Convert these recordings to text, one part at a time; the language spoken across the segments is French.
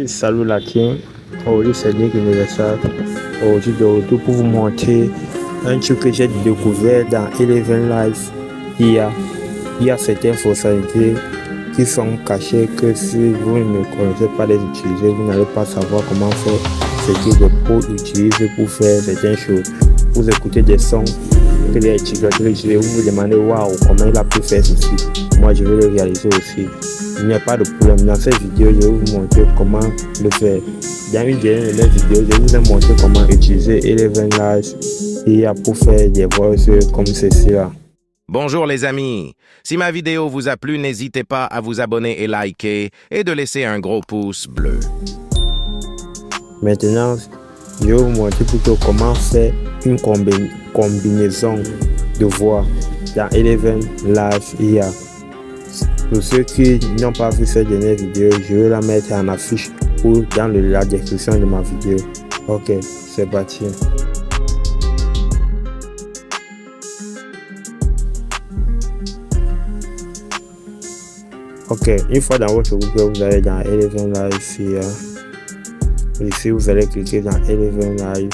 Salut la team. Aujourd'hui c'est Nick Universal. Aujourd'hui de retour pour vous montrer un truc que j'ai découvert dans Eleven Life. Il y a certaines fonctionnalités qui sont cachées que si vous ne connaissez pas les utiliser, vous n'allez pas savoir comment faire ce que les pros utilisent pour faire certaines choses. Vous écoutez des sons que les utilisateurs utilisent, vous vous demandez waouh, comment il a pu faire ceci. Moi je vais le réaliser aussi. Il n'y a pas de problème. Dans cette vidéo, je vais vous montrer comment le faire. Dans une dernière de mes vidéos, je vous ai montré comment utiliser Eleven Live pour faire des voices comme ceci là. Bonjour les amis, si ma vidéo vous a plu, n'hésitez pas à vous abonner et liker et de laisser un gros pouce bleu. Maintenant, je vais vous montrer plutôt comment faire une combinaison de voix dans Eleven Live. Pour ceux qui n'ont pas vu cette dernière vidéo, je vais la mettre en affiche ou dans la description de ma vidéo. Ok, c'est parti. Ok, une fois dans votre Google, vous allez dans Eleven Live Ici, vous allez cliquer dans Eleven Live.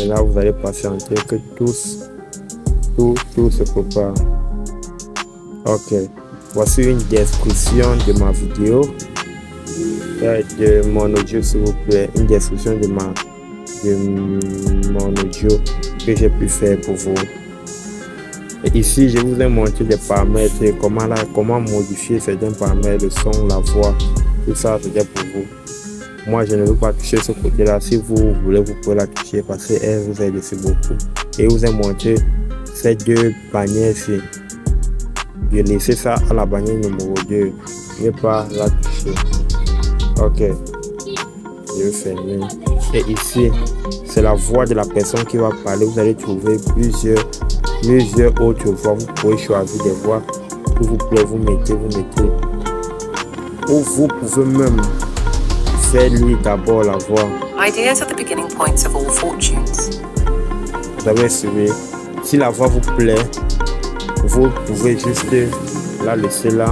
Et là, vous allez patienter que tout se prépare. Ok, voici une description de ma vidéo. De mon audio, s'il vous plaît, une description de mon audio que j'ai pu faire pour vous. Et ici, je vous ai montré des paramètres, comment modifier certains paramètres, le son, la voix, tout ça, c'était pour vous. Moi, je ne veux pas toucher ce côté-là. Si vous voulez, vous pouvez la toucher parce qu'elle vous aide aussi beaucoup. Et je vous ai montré ces deux bannières-ci. Je laisse ça à la bannière numéro 2. Ne pas la toucher. Ok, je vais fermer. Et ici, c'est la voix de la personne qui va parler. Vous allez trouver plusieurs autres voix. Vous pouvez choisir des voix qui vous plaît. Vous mettez. Ou vous pouvez même faire lire d'abord la voix. Ideas are the beginning points of all fortunes. Vous avez suivi. Si la voix vous plaît, vous pouvez juste la laisser là,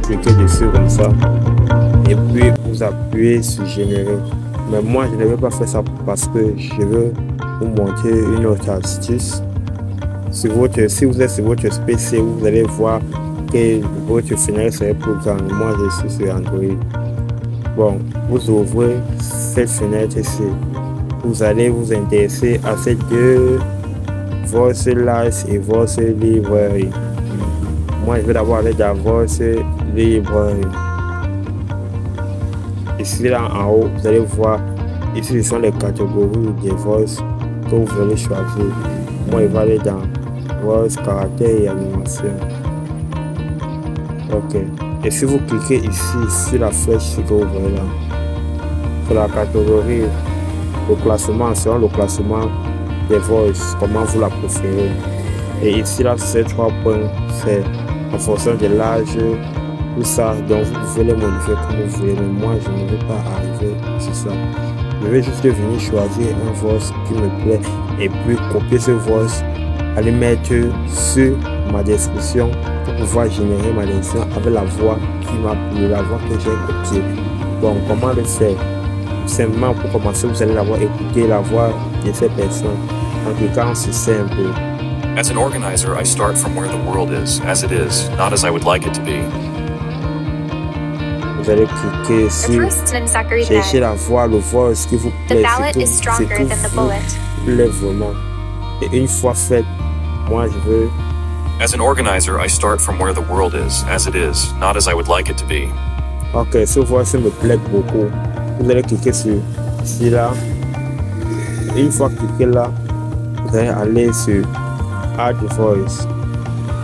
cliquer dessus comme ça. Et puis vous appuyez sur générer. Mais moi je ne vais pas faire ça parce que je veux vous montrer une autre astuce. Si vous êtes sur votre PC, vous allez voir que votre fenêtre serait plus grande. Moi je suis sur Android. Bon, vous ouvrez cette fenêtre ici. Vous allez vous intéresser à ces deux Voice Live et Voice Library. Moi je vais d'abord aller dans Voice Library. Ici là en haut, vous allez voir, ici ce sont les catégories des voices que vous allez choisir. Moi je vais aller dans voice, caractère et animation. Ok. Et si vous cliquez ici sur la flèche que vous voyez là, sur la catégorie, le classement, selon le classement des voices, comment vous la préférez. Et ici là, ces 3 points, c'est en fonction de l'âge, tout ça, donc vous pouvez les modifier comme vous voulez. Mais moi, je ne vais pas arriver sur ça. Je vais juste venir choisir un voice qui me plaît et puis copier ce voice, aller mettre sur ma description pour pouvoir générer ma description avec la voix qui m'a plu, la voix que j'ai copiée. Bon, comment le faire? Simplement pour commencer, vous allez d'abord écouter la voix de ces personnes en cliquant sur simple. As an organizer, I start from where the world is, as it is, not as I would like it to be. Vous allez cliquer sur chercher la voix, le voice qui vous plaît, ce qui vous plaît vraiment. Et une fois fait, moi je veux. As an organizer, I start from where the world is, as it is, not as I would like it to be. Ok, ce voice me plaît beaucoup. Vous allez cliquer sur ici là. Et une fois cliqué là, vous allez aller sur Add Voice.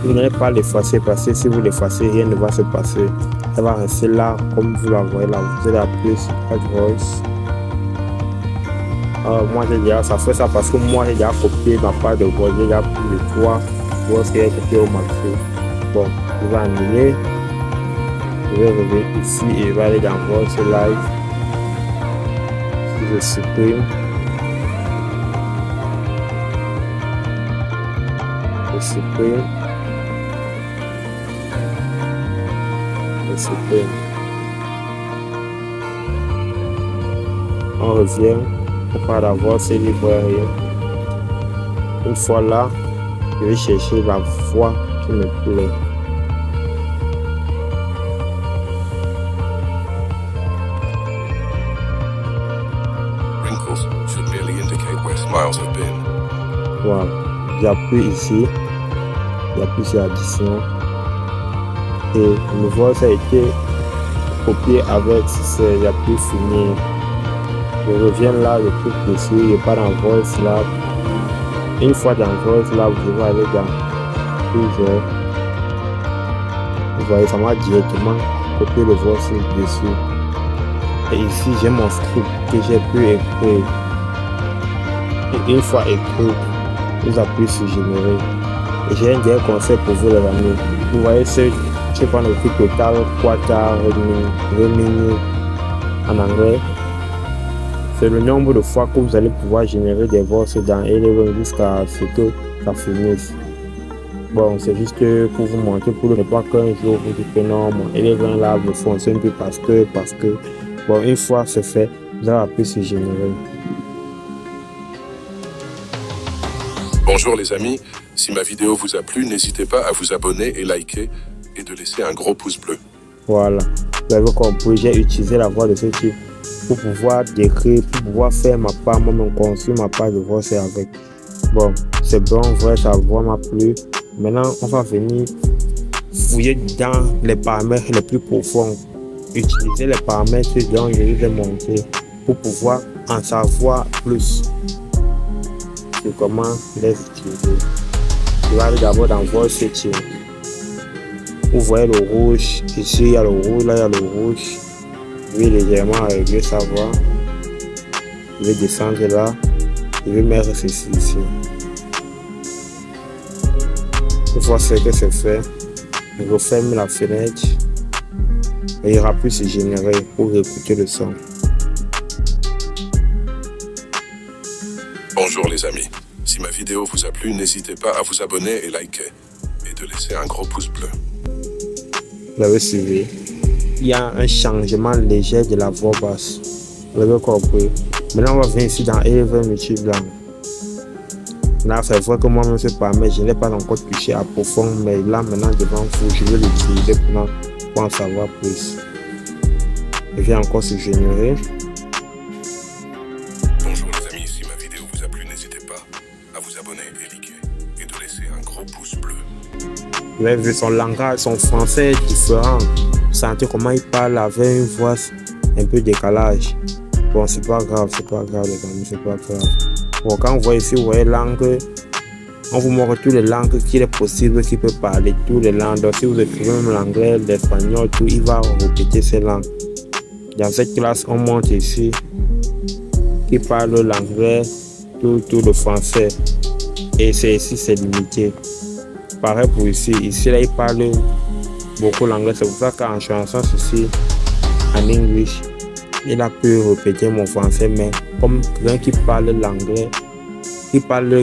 Vous n'allez pas l'effacer parce que si vous l'effacez, rien ne va se passer. Ça va rester là comme vous la voyez là. Vous allez appuyer sur Add Voice. Moi j'ai déjà ça fait ça parce que moi j'ai déjà copié ma part de voix. J'ai déjà pris les 3 voix qui est copié au maxi. Bon, je vais annuler. Je vais revenir ici et je vais aller dans Voice Live. Si je supprime. Je supprime. Je supprime. On revient. On part d'avoir ces librairies. Une fois là, je vais chercher la voix qui me plaît. Wrinkles should merely indicate where smiles have been. Voilà. J'appuie ici. J'appuie sur addition. Et le voix ça a été copié avec j'appuie finir. Je reviens là, je clique dessus, je pars dans Voice Lab. Une fois dans Voice Lab, je vais aller dans Plusieurs. Vous voyez, ça m'a directement copié le voice dessus. Et ici, j'ai mon script que j'ai pu écrire. Et une fois écrit, vous appuyez sur Générer. Et j'ai un dernier conseil pour vous les amis. Vous voyez je prends le prix total, quota, remini en anglais. C'est le nombre de fois que vous allez pouvoir générer des voix dans Eleven jusqu'à ce que ça finisse. Bon, c'est juste pour vous montrer, pour ne pas qu'un jour vous dites que non, mon Eleven là ne fonctionne plus parce que, bon, une fois c'est fait, vous allez appuyer sur Générer. Bonjour les amis, si ma vidéo vous a plu, n'hésitez pas à vous abonner et liker et de laisser un gros pouce bleu. Voilà, vous avez compris, j'ai utilisé la voix de ce type pour pouvoir décrire, pour pouvoir faire ma part, moi-même construire ma part de voix, c'est avec. Bon, c'est bon, vrai, sa voix m'a plu. Maintenant, on va venir fouiller dans les paramètres les plus profonds. Utiliser les paramètres dont je vous ai montré pour pouvoir en savoir plus sur comment les utiliser. Je vais aller d'abord dans Voice Setting. Vous voyez le rouge, ici il y a le rouge, là il y a le rouge. Je vais légèrement régler sa voix. Je vais descendre là. Je vais mettre ceci ici. Une fois que c'est fait, je referme la fenêtre et il appuie sur Générer pour écouter le son. Bonjour les amis, si ma vidéo vous a plu, n'hésitez pas à vous abonner et liker et de laisser un gros pouce bleu. Vous avez suivi. Il y a un changement léger de la voix basse. Vous avez compris. Maintenant, on va venir ici dans Eleven Multiblanc. Là, c'est vrai que moi-même, ce paramètre, je n'ai pas encore touché à profond, mais là, maintenant, devant vous, je vais l'utiliser pour en savoir plus. Je viens encore sur Générer. Bonjour les amis, si ma vidéo vous a plu, n'hésitez pas à vous abonner et liker et de laisser un gros pouce bleu. Vous avez vu son langage, son français est différent. Vous sentez comment il parle avec une voix un peu décalage. Bon, c'est pas grave les amis, c'est pas grave. Bon, quand vous voyez ici, vous voyez langue, on vous montre toutes les langues qu'il est possible qu'il peut parler, toutes les langues. Donc, si vous écrivez même l'anglais, l'espagnol, tout, il va répéter ces langues. Dans cette classe, on montre ici qui parle l'anglais, tout le français. Et c'est ici, c'est limité. Pareil pour ici. Ici, là, il parle beaucoup l'anglais. C'est pour ça qu'en chanson ceci, en English, il a pu répéter mon français, mais comme quelqu'un qui parle l'anglais,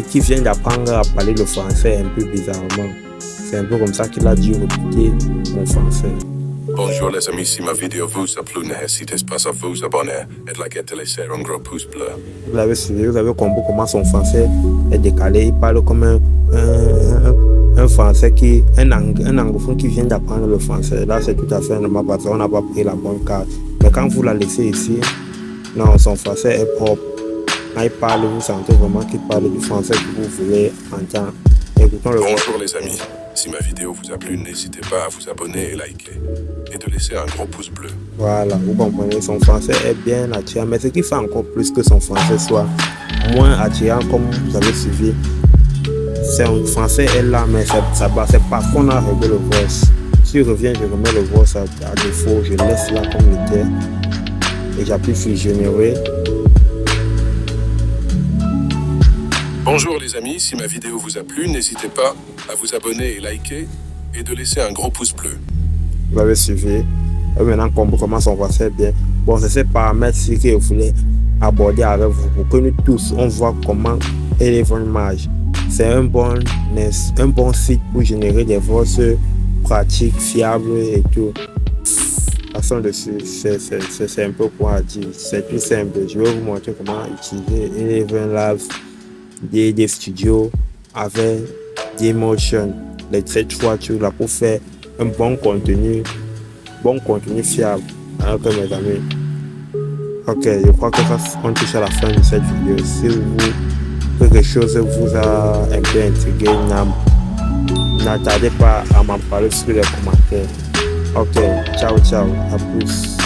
qui vient d'apprendre à parler le français un peu bizarrement. C'est un peu comme ça qu'il a dû répéter mon français. Bonjour les amis, si ma vidéo vous a plu, n'hésitez pas à vous abonner et de liker et de laisser un gros pouce bleu. Vous avez suivi, vous avez compris comment son français est décalé. Il parle comme un français un anglophone qui vient d'apprendre le français. Là, c'est tout à fait normal parce qu'on n'a pas pris la bonne carte. Mais quand vous la laissez ici, non, son français est propre. Quand il parle, vous sentez vraiment qu'il parle du français que vous voulez entendre. Écoutons le Bonjour les amis, si ma vidéo vous a plu, n'hésitez pas à vous abonner et liker et de laisser un gros pouce bleu. Voilà, vous comprenez, son français est bien attirant, mais ce qui fait encore plus que son français soit moins attirant, comme vous avez suivi, son français est là, mais c'est parce qu'on a réglé le voice. Si je reviens, je remets le voice à défaut, je laisse là comme il était et j'appuie sur Générer. Bonjour les amis, si ma vidéo vous a plu, n'hésitez pas à vous abonner et liker et de laisser un gros pouce bleu. Vous avez suivi. Et maintenant, comment son français est bien. Bon, c'est ces paramètres-ci que je voulais aborder avec vous. Pour que nous tous, on voit comment Eleven marche. c'est un bon site pour générer des voices pratiques, fiables et tout. Passons dessus, c'est un peu quoi dire. C'est tout simple. Je vais vous montrer comment utiliser Eleven Labs, des studios avec Dailymotion, cette voiture là pour faire un bon contenu fiable. Alors que mes amis, ok, je crois que ça, on touche à la fin de cette vidéo. Si quelque chose vous a un peu intrigué, n'attardez pas à m'en parler sur les commentaires. Ok, ciao, à plus.